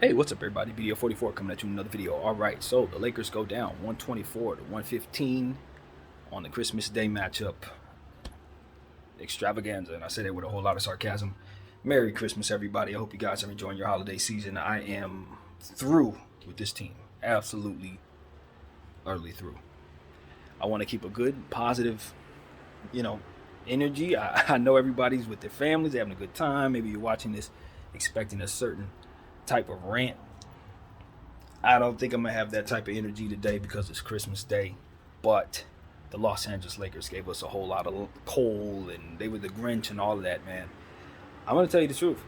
Hey, what's up, everybody? Video 44 coming at you with another video. All right, so the Lakers go down 124 to 115 on the Christmas Day matchup extravaganza, and I say that with a whole lot of sarcasm. Merry Christmas, everybody. I hope you guys are enjoying your holiday season. I am through with this team, absolutely utterly through. I want to keep a good, positive, you know, energy. I know everybody's with their families, having a good time. Maybe you're watching this expecting a certain type of rant. I don't think I'm going to have that type of energy today because it's Christmas Day. But the Los Angeles Lakers gave us a whole lot of coal and they were the Grinch and all of that, man. I'm going to tell you the truth.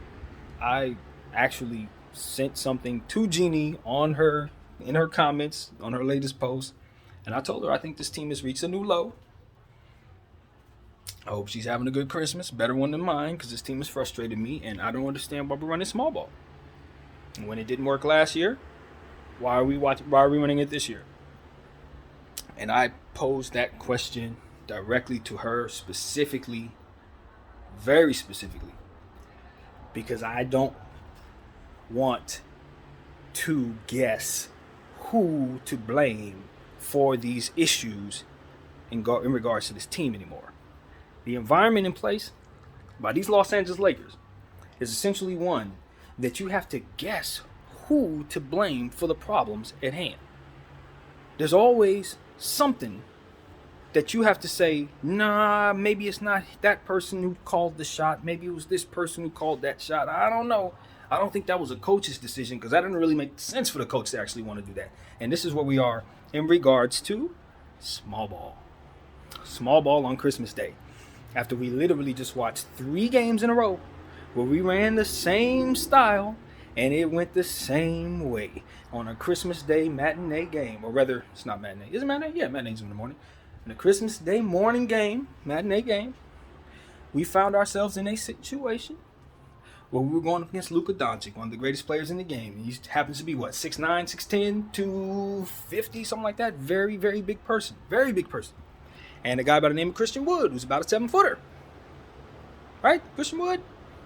I actually sent something to Jeannie in her comments on her latest post. And I told her I think this team has reached a new low. I hope she's having a good Christmas, better one than mine, because this team has frustrated me, and I don't understand why we're running small ball. When it didn't work last year, why are we running it this year? And I posed that question directly to her specifically, very specifically, because I don't want to guess who to blame for these issues in regards to this team anymore. The environment in place by these Los Angeles Lakers is essentially one that you have to guess who to blame for the problems at hand. There's always something that you have to say, nah, maybe it's not that person who called the shot. Maybe it was this person who called that shot. I don't know. I don't think that was a coach's decision because that didn't really make sense for the coach to actually want to do that. And this is where we are in regards to small ball. Small ball on Christmas Day. After we literally just watched 3 games in a row where we ran the same style and it went the same way on a Christmas Day matinee game. Or rather, it's not matinee. Is it matinee? Yeah, matinee's in the morning. In a Christmas Day morning game, matinee game, we found ourselves in a situation where we were going up against Luka Doncic, one of the greatest players in the game. He happens to be, 6'9", 6'10", 250, something like that. Very, very big person. Very big person. And a guy by the name of Christian Wood, who's about a 7-footer. Right? Christian Wood?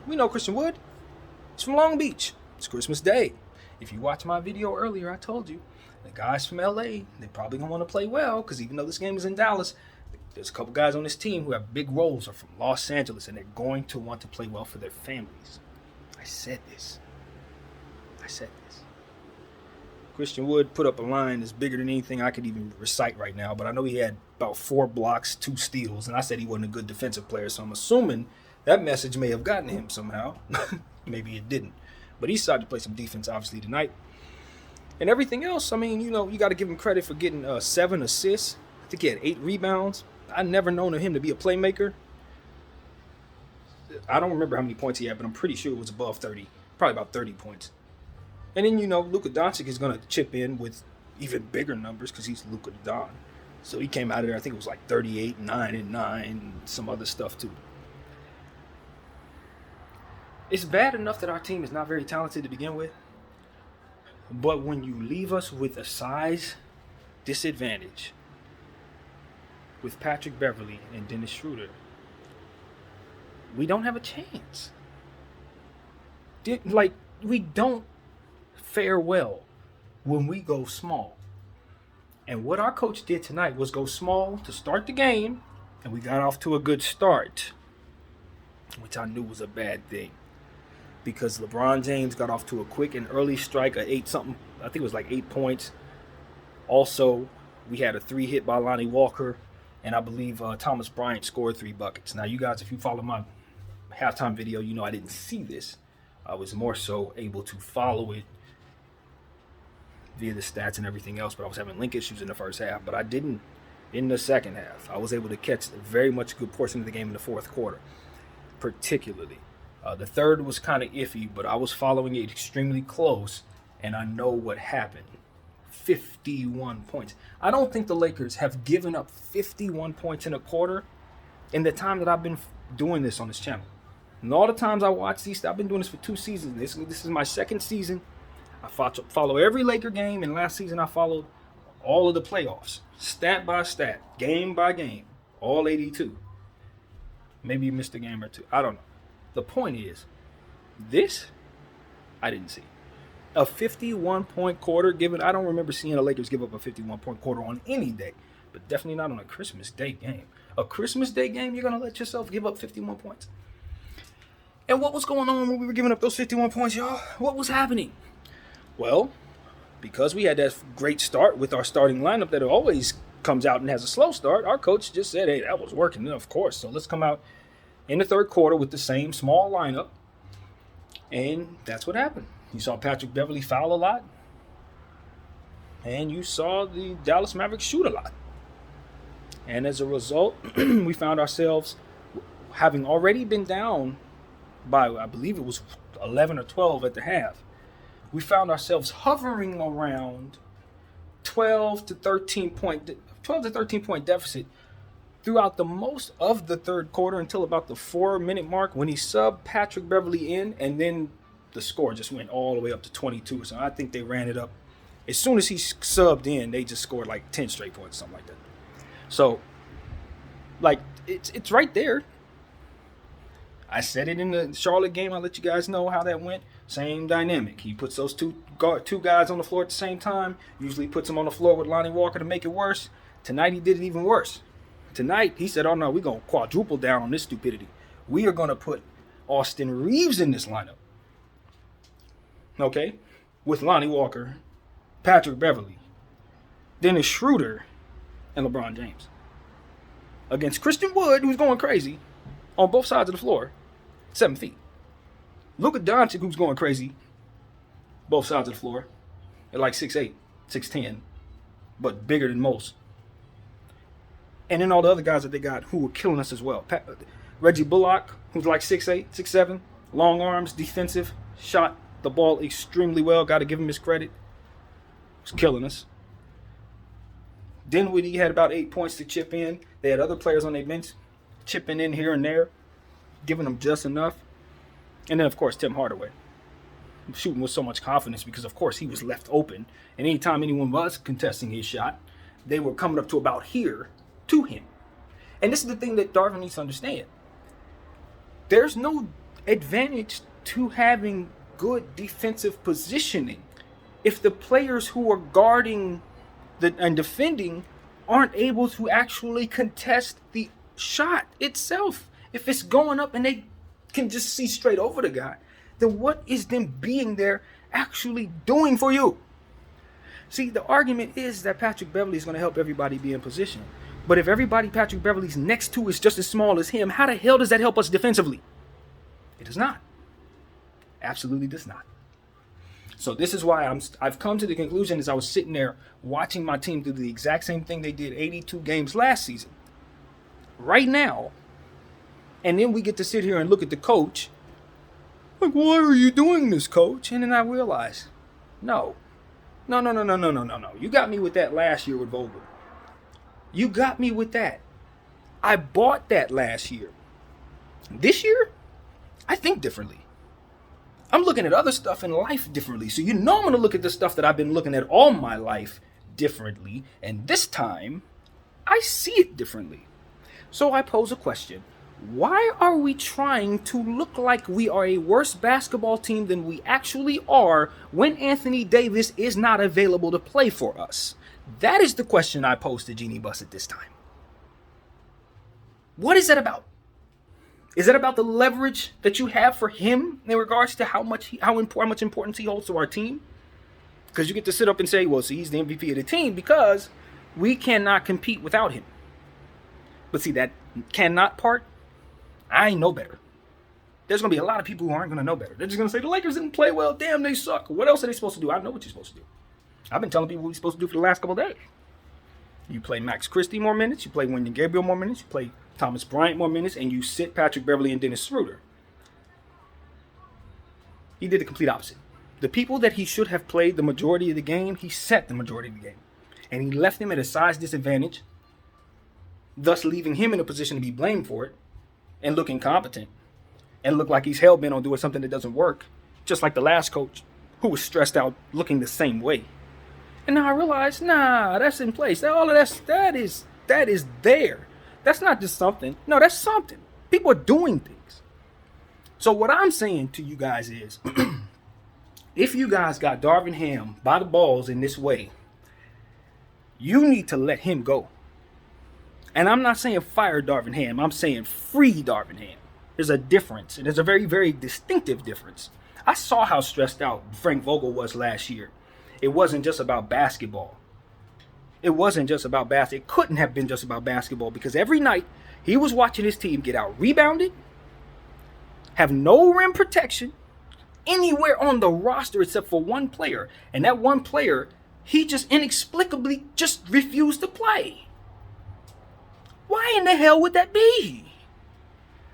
We know Christian Wood. He's from Long Beach. It's Christmas Day. If you watched my video earlier, I told you, the guys from LA, they're probably going to want to play well because even though this game is in Dallas, there's a couple guys on this team who have big roles, are from Los Angeles, and they're going to want to play well for their families. I said this. Christian Wood put up a line that's bigger than anything I could even recite right now, but I know he had about 4 blocks, 2 steals, and I said he wasn't a good defensive player, so I'm assuming that message may have gotten him somehow. Maybe it didn't. But he decided to play some defense, obviously, tonight. And everything else, I mean, you got to give him credit for getting 7 assists. I think he had 8 rebounds. I never known him to be a playmaker. I don't remember how many points he had, but I'm pretty sure it was above 30. Probably about 30 points. And then, Luka Doncic is going to chip in with even bigger numbers because he's Luka Don. So he came out of there, I think it was like 38, 9, and 9, and some other stuff too. It's bad enough that our team is not very talented to begin with. But when you leave us with a size disadvantage with Patrick Beverly and Dennis Schroeder, we don't have a chance. We don't fare well when we go small. And what our coach did tonight was go small to start the game, and we got off to a good start, which I knew was a bad thing. Because LeBron James got off to a quick and early strike of 8-something. I think it was like 8 points. Also, we had a 3 hit by Lonnie Walker. And I believe Thomas Bryant scored 3 buckets. Now, you guys, if you follow my halftime video, you know I didn't see this. I was more so able to follow it via the stats and everything else. But I was having link issues in the first half. But I didn't in the second half. I was able to catch very much a good portion of the game in the fourth quarter, particularly. The third was kind of iffy, but I was following it extremely close, and I know what happened. 51 points. I don't think the Lakers have given up 51 points in a quarter in the time that I've been doing this on this channel. And all the times I watch these, I've been doing this for 2 seasons. This is my 2nd season. I follow every Laker game, and last season I followed all of the playoffs, stat by stat, game by game, all 82. Maybe you missed a game or 2. I don't know. The point is, this I didn't see. A 51-point quarter given. I don't remember seeing the Lakers give up a 51-point quarter on any day, but definitely not on a Christmas Day game. A Christmas Day game, you're going to let yourself give up 51 points? And what was going on when we were giving up those 51 points, y'all? What was happening? Well, because we had that great start with our starting lineup that always comes out and has a slow start, our coach just said, hey, that was working, of course. So let's come out in the third quarter with the same small lineup. And that's what happened. You saw Patrick Beverley foul a lot. And you saw the Dallas Mavericks shoot a lot. And as a result, we found ourselves having already been down by, I believe it was 11 or 12 at the half. We found ourselves hovering around 12 to 13 point deficit throughout the most of the third quarter until about the 4-minute mark when he subbed Patrick Beverley in, and then the score just went all the way up to 22. So I think they ran it up. As soon as he subbed in, they just scored like 10 straight points, something like that. So, like, it's right there. I said it in the Charlotte game. I'll let you guys know how that went. Same dynamic. He puts those two guys on the floor at the same time. Usually puts them on the floor with Lonnie Walker to make it worse. Tonight he did it even worse. Tonight he said, oh no, we're going to quadruple down on this stupidity. We are going to put Austin Reeves in this lineup. Okay? With Lonnie Walker, Patrick Beverley, Dennis Schroeder, and LeBron James. Against Christian Wood, who's going crazy on both sides of the floor, 7 feet. Luka Doncic, who's going crazy, both sides of the floor, at like 6'8", 6'10", but bigger than most. And then all the other guys that they got who were killing us as well. Reggie Bullock, who's like 6'8", 6'7", long arms, defensive, shot the ball extremely well. Got to give him his credit. Was killing us. Dinwiddie had about 8 points to chip in. They had other players on their bench chipping in here and there, giving them just enough. And then, of course, Tim Hardaway, shooting with so much confidence because, of course, he was left open. And anytime anyone was contesting his shot, they were coming up to about here to him. And this is the thing that Darvin needs to understand. There's no advantage to having good defensive positioning if the players who are guarding and defending aren't able to actually contest the shot itself. If it's going up and they can just see straight over the guy, then what is them being there actually doing for you? See, the argument is that Patrick Beverley is going to help everybody be in position. But if everybody Patrick Beverley's next to is just as small as him, how the hell does that help us defensively? It does not. Absolutely does not. So this is why I've come to the conclusion as I was sitting there watching my team do the exact same thing they did 82 games last season. Right now, and then we get to sit here and look at the coach. Like, why are you doing this, coach? And then I realize, no. You got me with that last year with Vogel. You got me with that. I bought that last year. This year, I think differently. I'm looking at other stuff in life differently. So you know I'm going to look at the stuff that I've been looking at all my life differently. And this time, I see it differently. So I pose a question. Why are we trying to look like we are a worse basketball team than we actually are when Anthony Davis is not available to play for us? That is the question I posed to Jeannie Buss at this time. What is that about? Is it about the leverage that you have for him in regards to how much importance he holds to our team? Because you get to sit up and say, well, see, he's the MVP of the team because we cannot compete without him. But see, that cannot part, I know better. There's going to be a lot of people who aren't going to know better. They're just going to say, the Lakers didn't play well. Damn, they suck. What else are they supposed to do? I know what you're supposed to do. I've been telling people what you're supposed to do for the last couple of days. You play Max Christie more minutes. You play Wendy Gabriel more minutes. You play Thomas Bryant more minutes. And you sit Patrick Beverley and Dennis Schroeder. He did the complete opposite. The people that he should have played the majority of the game, he set the majority of the game. And he left them at a size disadvantage, thus leaving him in a position to be blamed for it and look incompetent and look like he's hell-bent on doing something that doesn't work, just like the last coach who was stressed out looking the same way. And now I realize, that's in place. All of that is there. That's not just something. No, that's something. People are doing things. So what I'm saying to you guys is, if you guys got Darvin Ham by the balls in this way, you need to let him go. And I'm not saying fire Darvin Ham. I'm saying free Darvin Ham. There's a difference, and there's a very, very distinctive difference. I saw how stressed out Frank Vogel was last year. It wasn't just about basketball. It wasn't just about basketball. It couldn't have been just about basketball because every night he was watching his team get out rebounded, have no rim protection anywhere on the roster except for one player. And that one player, he just inexplicably just refused to play. Why in the hell would that be?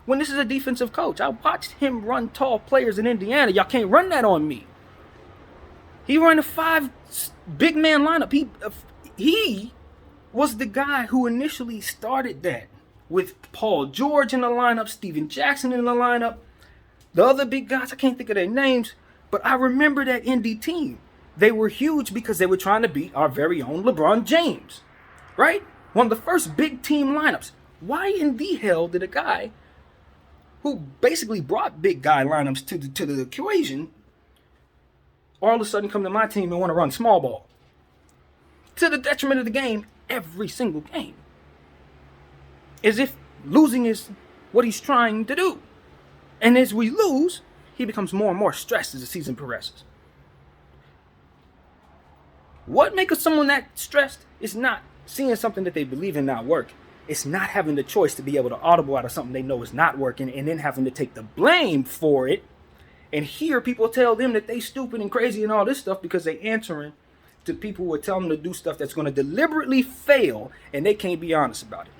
When this is a defensive coach, I watched him run tall players in Indiana. Y'all can't run that on me. He ran a 5 big man lineup. He was the guy who initially started that with Paul George in the lineup, Steven Jackson in the lineup, the other big guys, I can't think of their names, but I remember that Indy team. They were huge because they were trying to beat our very own LeBron James, right? One of the first big team lineups. Why in the hell did a guy who basically brought big guy lineups to the equation all of a sudden come to my team and want to run small ball? To the detriment of the game every single game. As if losing is what he's trying to do. And as we lose, he becomes more and more stressed as the season progresses. What makes someone that stressed is not seeing something that they believe in not work. It's not having the choice to be able to audible out of something they know is not working and then having to take the blame for it and hear people tell them that they stupid and crazy and all this stuff because they answering to people who are telling them to do stuff that's going to deliberately fail and they can't be honest about it.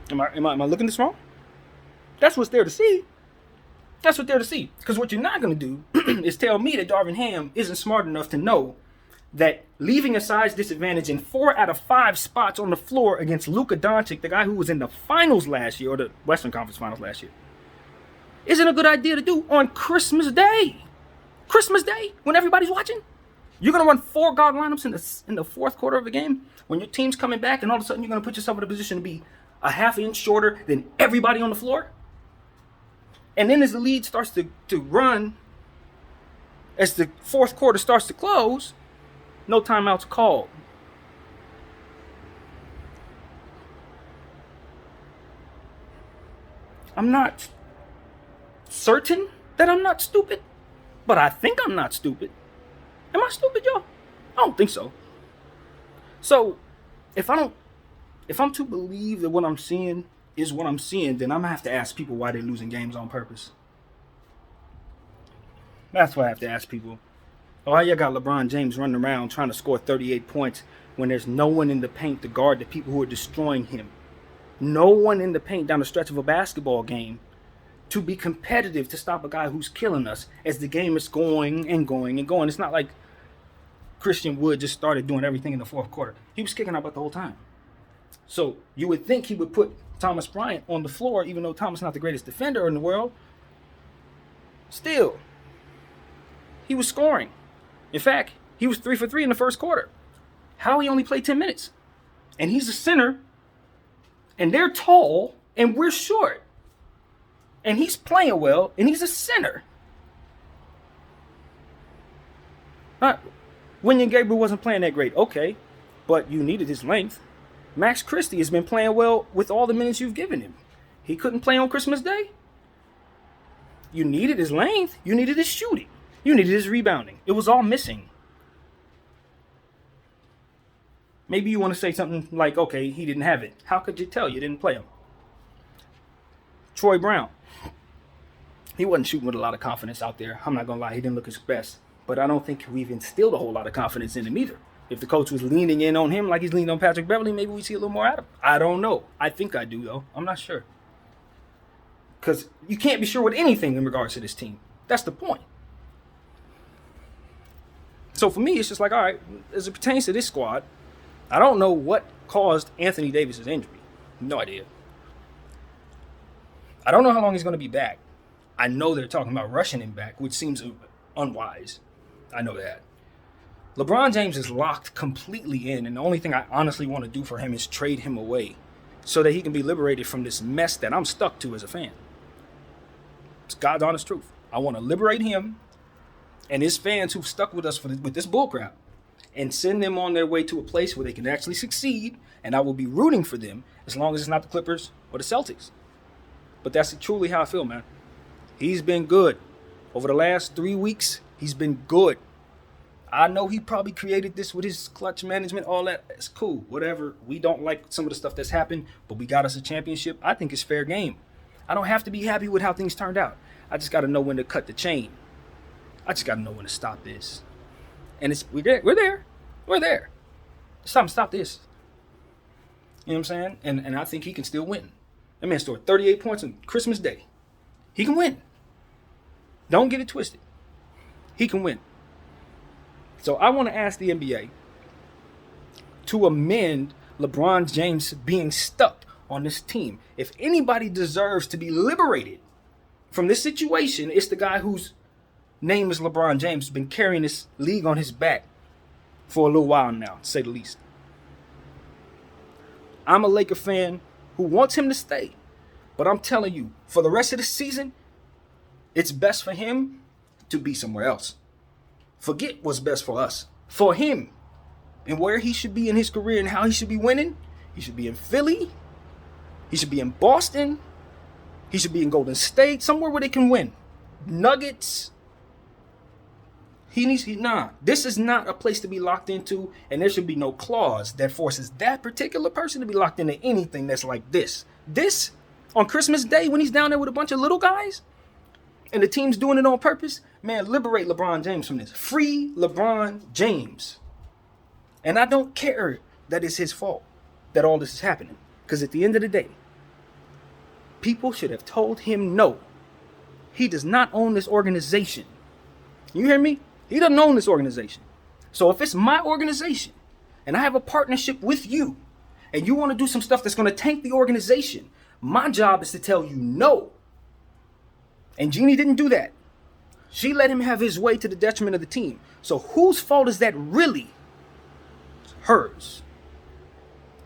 Am I looking this wrong? That's what's there to see. That's what they're to see. Because what you're not going to do is tell me that Darvin Ham isn't smart enough to know that leaving a size disadvantage in 4 out of 5 spots on the floor against Luka Doncic, the guy who was in the finals last year, or the Western Conference Finals last year, isn't a good idea to do on Christmas Day. Christmas Day, when everybody's watching. You're going to run 4 guard lineups in the fourth quarter of the game when your team's coming back and all of a sudden you're going to put yourself in a position to be a half inch shorter than everybody on the floor. And then as the lead starts to run, as the fourth quarter starts to close, no timeouts called. I'm not certain that I'm not stupid, but I think I'm not stupid. Am I stupid, y'all? I don't think so. So, if I'm to believe that what I'm seeing is what I'm seeing, then I'm going to have to ask people why they're losing games on purpose. That's why I have to ask people. Why you got LeBron James running around trying to score 38 points when there's no one in the paint to guard the people who are destroying him? No one in the paint down the stretch of a basketball game to be competitive to stop a guy who's killing us as the game is going and going and going. It's not like Christian Wood just started doing everything in the fourth quarter. He was kicking out the whole time. So you would think he would put Thomas Bryant on the floor, even though Thomas is not the greatest defender in the world. Still, he was scoring. In fact, he was 3 for 3 in the first quarter. How he only played 10 minutes? And he's a center, and they're tall, and we're short. And he's playing well, and he's a center. William Gabriel wasn't playing that great. Okay, but you needed his length. Max Christie has been playing well with all the minutes you've given him. He couldn't play on Christmas Day. You needed his length. You needed his shooting. You needed his rebounding. It was all missing. Maybe you want to say something like, okay, he didn't have it. How could you tell you didn't play him? Troy Brown. He wasn't shooting with a lot of confidence out there. I'm not going to lie. He didn't look his best. But I don't think we've instilled a whole lot of confidence in him either. If the coach was leaning in on him like he's leaning on Patrick Beverly, maybe we see a little more out of him. I don't know. I think I do, though. I'm not sure. Because you can't be sure with anything in regards to this team. That's the point. So for me, it's just like, all right, as it pertains to this squad, I don't know what caused Anthony Davis' injury. No idea. I don't know how long he's going to be back. I know they're talking about rushing him back, which seems unwise. I know that. LeBron James is locked completely in, and the only thing I honestly want to do for him is trade him away so that he can be liberated from this mess that I'm stuck to as a fan. It's God's honest truth. I want to liberate him and his fans who've stuck with us with this bullcrap and send them on their way to a place where they can actually succeed, and I will be rooting for them as long as it's not the Clippers or the Celtics. But that's truly how I feel, man. He's been good. Over the last 3 weeks, he's been good. I know he probably created this with his clutch management, all that. It's cool, whatever. We don't like some of the stuff that's happened, but we got us a championship. I think it's fair game. I don't have to be happy with how things turned out. I just got to know when to cut the chain. I just got to know when to stop this. And we're there. It's time to stop this. You know what I'm saying? And I think he can still win. That man scored 38 points on Christmas Day. He can win. Don't get it twisted. He can win. So I want to ask the NBA to amend LeBron James being stuck on this team. If anybody deserves to be liberated from this situation, it's the guy whose name is LeBron James, who's been carrying this league on his back for a little while now, to say the least. I'm a Laker fan who wants him to stay. But I'm telling you, for the rest of the season, it's best for him to be somewhere else. Forget what's best for us. For him and where he should be in his career and how he should be winning, he should be in Philly. He should be in Boston. He should be in Golden State, somewhere where they can win. Nuggets. This is not a place to be locked into, and there should be no clause that forces that particular person to be locked into anything that's like this. This, on Christmas Day, when he's down there with a bunch of little guys, and the team's doing it on purpose, man, liberate LeBron James from this. Free LeBron James. And I don't care that it's his fault that all this is happening. Because at the end of the day, people should have told him no. He does not own this organization. You hear me? He doesn't own this organization. So if it's my organization and I have a partnership with you and you want to do some stuff that's going to tank the organization, my job is to tell you no. And Jeannie didn't do that. She let him have his way to the detriment of the team. So whose fault is that really? It's hers.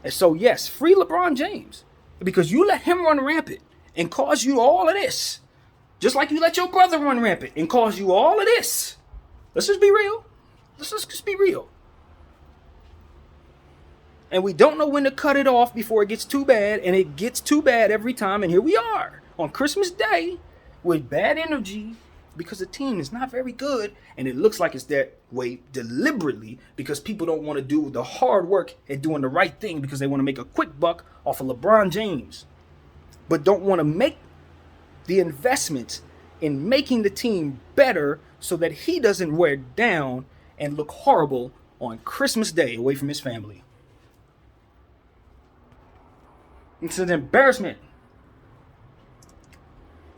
And so yes, free LeBron James. Because you let him run rampant and cause you all of this. Just like you let your brother run rampant and cause you all of this. Let's just be real. Let's just be real. And we don't know when to cut it off before it gets too bad. And it gets too bad every time. And here we are on Christmas Day with bad energy because the team is not very good. And it looks like it's that way deliberately because people don't want to do the hard work at doing the right thing because they want to make a quick buck off of LeBron James. But don't want to make the investments in making the team better so that he doesn't wear down and look horrible on Christmas Day away from his family. It's an embarrassment.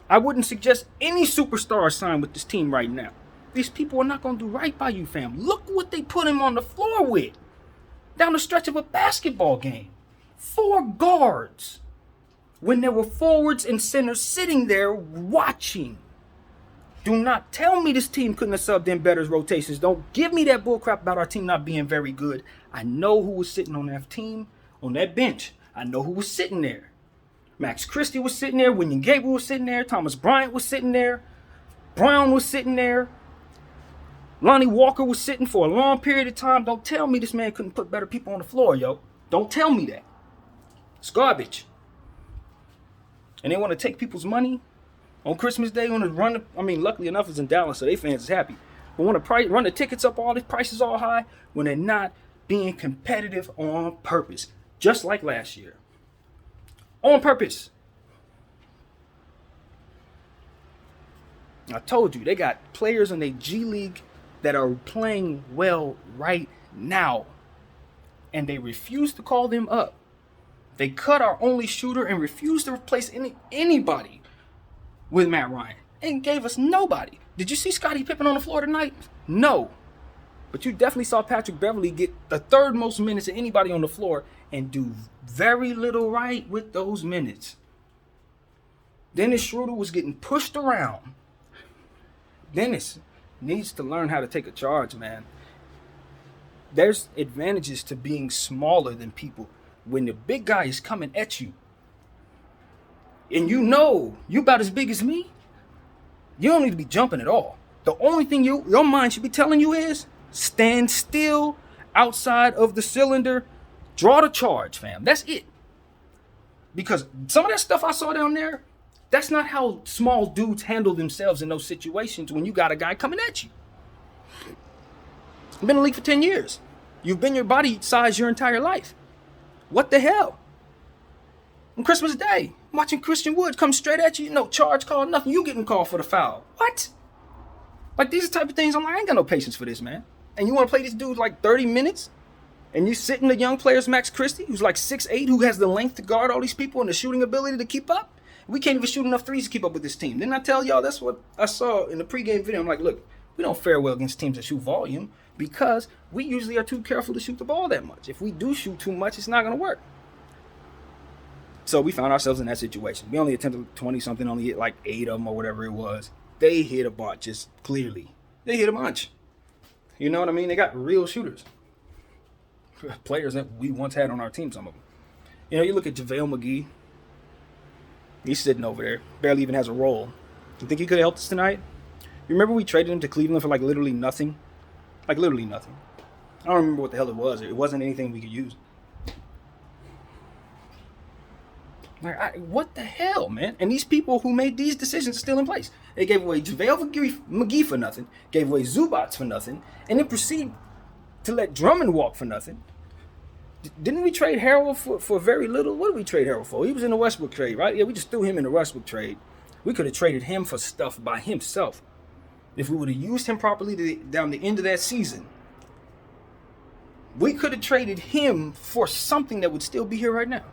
I wouldn't suggest any superstar sign with this team right now. These people are not going to do right by you, fam. Look what they put him on the floor with. Down the stretch of a basketball game. 4 guards. When there were forwards and centers sitting there watching. Do not tell me this team couldn't have subbed in better rotations. Don't give me that bullcrap about our team not being very good. I know who was sitting on that team, on that bench. I know who was sitting there. Max Christie was sitting there. William Gabriel was sitting there. Thomas Bryant was sitting there. Brown was sitting there. Lonnie Walker was sitting for a long period of time. Don't tell me this man couldn't put better people on the floor, yo. Don't tell me that. It's garbage. And they want to take people's money on Christmas Day. Want to run. Luckily enough, it's in Dallas, so they fans is happy. But want to run the tickets up, all the prices all high when they're not being competitive on purpose, just like last year. On purpose. I told you they got players in their G League that are playing well right now, and they refuse to call them up. They cut our only shooter and refused to replace anybody with Matt Ryan and gave us nobody. Did you see Scottie Pippen on the floor tonight? No. But you definitely saw Patrick Beverley get the 3rd most minutes of anybody on the floor and do very little right with those minutes. Dennis Schroeder was getting pushed around. Dennis needs to learn how to take a charge, man. There's advantages to being smaller than people. When the big guy is coming at you, and you know you about as big as me, You don't need to be jumping at all. The only thing your mind should be telling you is stand still outside of the cylinder, draw the charge, fam. That's it. Because some of that stuff I saw down there, that's not how small dudes handle themselves in those situations when you got a guy coming at you. I've been in the league for 10 years. You've been your body size your entire life. What the hell? On Christmas Day, I'm watching Christian Woods come straight at you, no charge call, nothing. You getting called for the foul. What? Like, these are the type of things I'm like, I ain't got no patience for this, man. And you want to play this dude like 30 minutes? And you sitting the young players, Max Christie, who's like 6'8", who has the length to guard all these people and the shooting ability to keep up? We can't even shoot enough threes to keep up with this team. Didn't I tell y'all that's what I saw in the pregame video? I'm like, look, we don't fare well against teams that shoot volume because we usually are too careful to shoot the ball that much. If we do shoot too much, it's not going to work. So we found ourselves in that situation. We only attempted 20-something, only hit like 8 of them or whatever it was. They hit a bunch, just clearly. They hit a bunch. You know what I mean? They got real shooters. Players that we once had on our team, some of them. You know, you look at JaVale McGee. He's sitting over there. Barely even has a role. You think he could have helped us tonight? You remember we traded him to Cleveland for like literally nothing? Like literally nothing. I don't remember what the hell it was. It wasn't anything we could use. Like, what the hell, man? And these people who made these decisions are still in place. They gave away JaVale McGee for nothing, gave away Zubats for nothing, and then proceed to let Drummond walk for nothing. Didn't we trade Harrell for very little? What did we trade Harrell for? He was in the Westbrook trade, right? Yeah, we just threw him in the Westbrook trade. We could have traded him for stuff by himself. If we would have used him properly down the end of that season, we could have traded him for something that would still be here right now.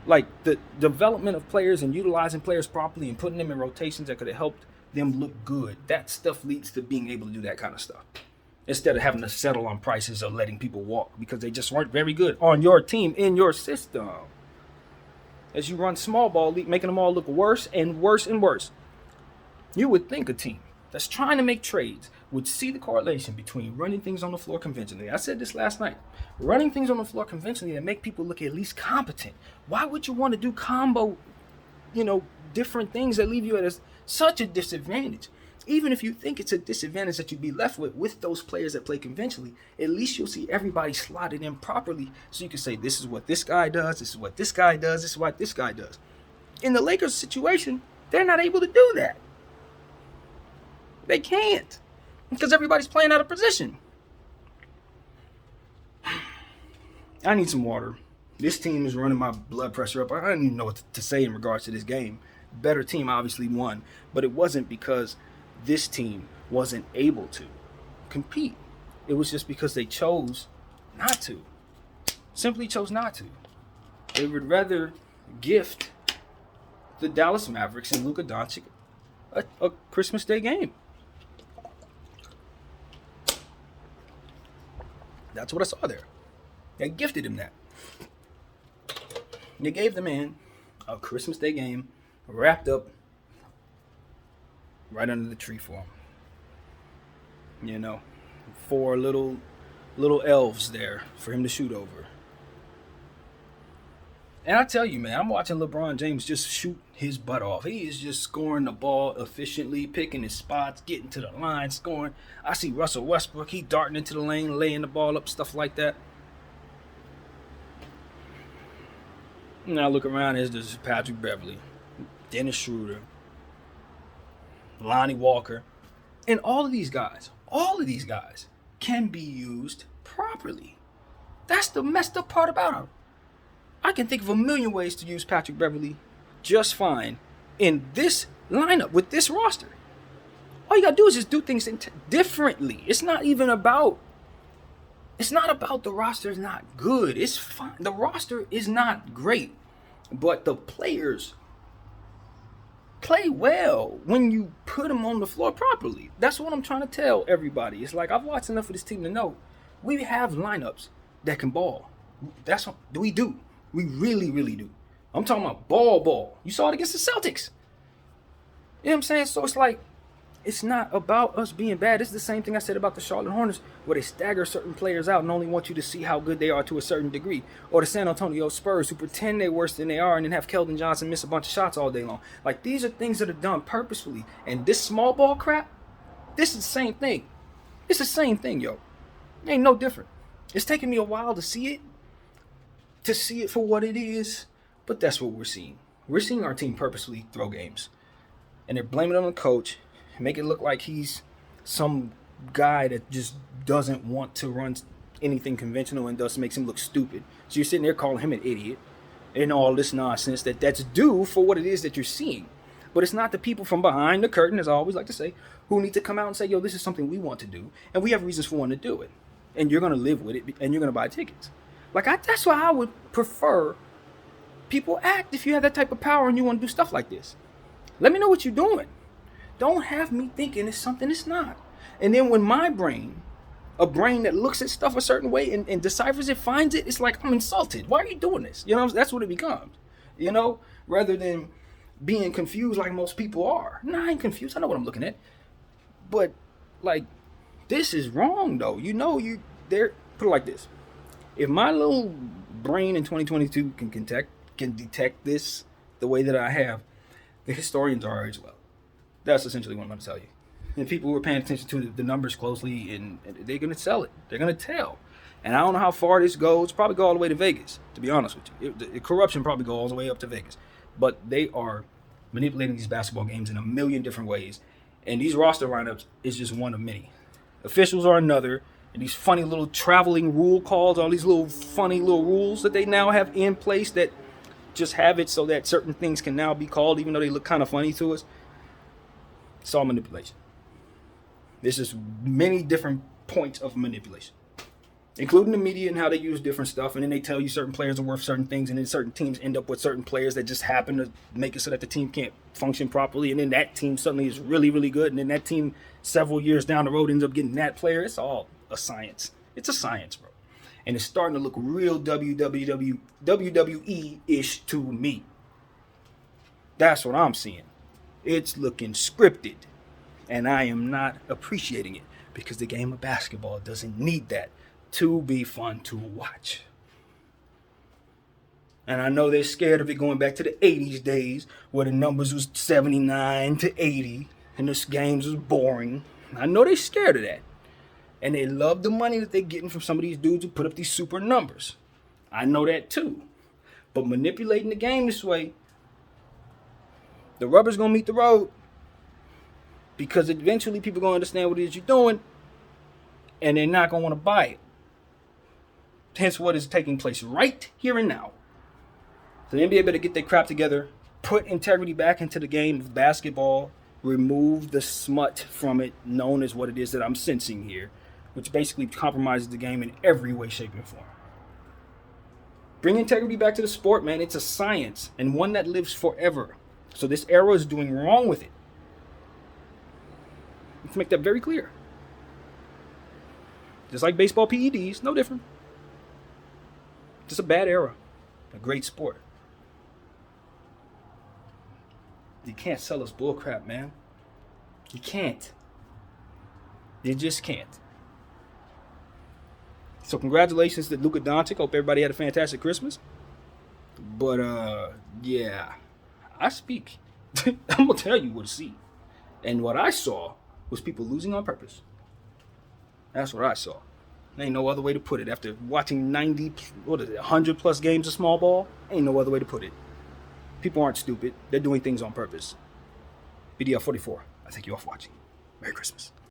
Like the development of players and utilizing players properly and putting them in rotations that could have helped them look good. That stuff leads to being able to do that kind of stuff. Instead of having to settle on prices or letting people walk because they just weren't very good on your team, in your system. As you run small ball league, making them all look worse and worse and worse. You would think a team that's trying to make trades would see the correlation between running things on the floor conventionally. I said this last night. Running things on the floor conventionally that make people look at least competent. Why would you want to do combo, different things that leave you at such a disadvantage? Even if you think it's a disadvantage that you'd be left with those players that play conventionally, at least you'll see everybody slotted in properly so you can say, this is what this guy does, this is what this guy does, this is what this guy does. In the Lakers situation, they're not able to do that. They can't because everybody's playing out of position. I need some water. This team is running my blood pressure up. I don't even know what to say in regards to this game. Better team obviously won, but it wasn't because this team wasn't able to compete. It was just because they chose not to. Simply chose not to. They would rather gift the Dallas Mavericks and Luka Doncic a Christmas Day game. That's what I saw there. They gifted him that. They gave the man a Christmas Day game wrapped up right under the tree for him. 4 little elves there for him to shoot over. And I tell you, man, I'm watching LeBron James just shoot his butt off. He is just scoring the ball efficiently, picking his spots, getting to the line, scoring. I see Russell Westbrook, he darting into the lane, laying the ball up, stuff like that. And I look around, there's Patrick Beverley, Dennis Schroeder, Lonnie Walker, and all of these guys can be used properly. That's the messed up part about them. I can think of a million ways to use Patrick Beverley just fine in this lineup with this roster. All you gotta do is just do things differently. It's not about the roster is not good. It's fine. The roster is not great, but the players play well when you put them on the floor properly. That's what I'm trying to tell everybody. It's like I've watched enough of this team to know we have lineups that can ball. That's what we do. We really, really do. I'm talking about ball. You saw it against the Celtics. You know what I'm saying? So it's like It's not about us being bad. It's the same thing I said about the Charlotte Hornets, where they stagger certain players out and only want you to see how good they are to a certain degree. Or the San Antonio Spurs, who pretend they're worse than they are and then have Keldon Johnson miss a bunch of shots all day long. Like, these are things that are done purposefully. And this small ball crap, this is the same thing. It's the same thing, yo. It ain't no different. It's taken me a while to see it for what it is, but that's what we're seeing. We're seeing our team purposely throw games. And they're blaming it on the coach, make it look like he's some guy that just doesn't want to run anything conventional and thus makes him look stupid. So you're sitting there calling him an idiot and all this nonsense that's due for what it is that you're seeing. But it's not the people from behind the curtain, as I always like to say, who need to come out and say, yo, this is something we want to do, and we have reasons for wanting to do it. And you're going to live with it, and you're going to buy tickets. That's why I would prefer people act if you have that type of power and you want to do stuff like this. Let me know what you're doing. Don't have me thinking it's something it's not. And then when my brain, a brain that looks at stuff a certain way and deciphers it, finds it, it's like, I'm insulted. Why are you doing this? That's what it becomes. Rather than being confused like most people are. Nah, I ain't confused. I know what I'm looking at. But, this is wrong, though. Put it like this. If my little brain in 2022 can detect this the way that I have, the historians are as well. That's essentially what I'm going to tell you. And people who are paying attention to the numbers closely, and they're going to tell it. They're going to tell. And I don't know how far this goes. Probably go all the way to Vegas, to be honest with you. The corruption probably go all the way up to Vegas. But they are manipulating these basketball games in a million different ways. And these roster lineups is just one of many. Officials are another. And these funny little traveling rule calls, all these little funny little rules that they now have in place that just have it so that certain things can now be called, even though they look kind of funny to us. It's all manipulation. There's just many different points of manipulation, including the media and how they use different stuff. And then they tell you certain players are worth certain things, and then certain teams end up with certain players that just happen to make it so that the team can't function properly. And then that team suddenly is really, really good. And then that team several years down the road ends up getting that player. It's all a science. It's a science, bro. And it's starting to look real WWE-ish to me. That's what I'm seeing. It's looking scripted. And I am not appreciating it because the game of basketball doesn't need that to be fun to watch. And I know they're scared of it going back to the 80s days where the numbers was 79 to 80 and the games was boring. I know they're scared of that. And they love the money that they're getting from some of these dudes who put up these super numbers. I know that too. But manipulating the game this way, the rubber's going to meet the road. Because eventually people are going to understand what it is you're doing. And they're not going to want to buy it. Hence what is taking place right here and now. So the NBA better get their crap together. Put integrity back into the game of basketball. Remove the smut from it, known as what it is that I'm sensing here. Which basically compromises the game in every way, shape, and form. Bring integrity back to the sport, man. It's a science. And one that lives forever. So this era is doing wrong with it. Let's make that very clear. Just like baseball PEDs, no different. Just a bad era. A great sport. You can't sell us bullcrap, man. You can't. You just can't. So congratulations to Luka Doncic. Hope everybody had a fantastic Christmas. But, yeah. I speak. I'm going to tell you what to see. And what I saw was people losing on purpose. That's what I saw. There ain't no other way to put it. After watching 100 plus games of small ball, ain't no other way to put it. People aren't stupid. They're doing things on purpose. BDL 44. I thank you all for watching. Merry Christmas.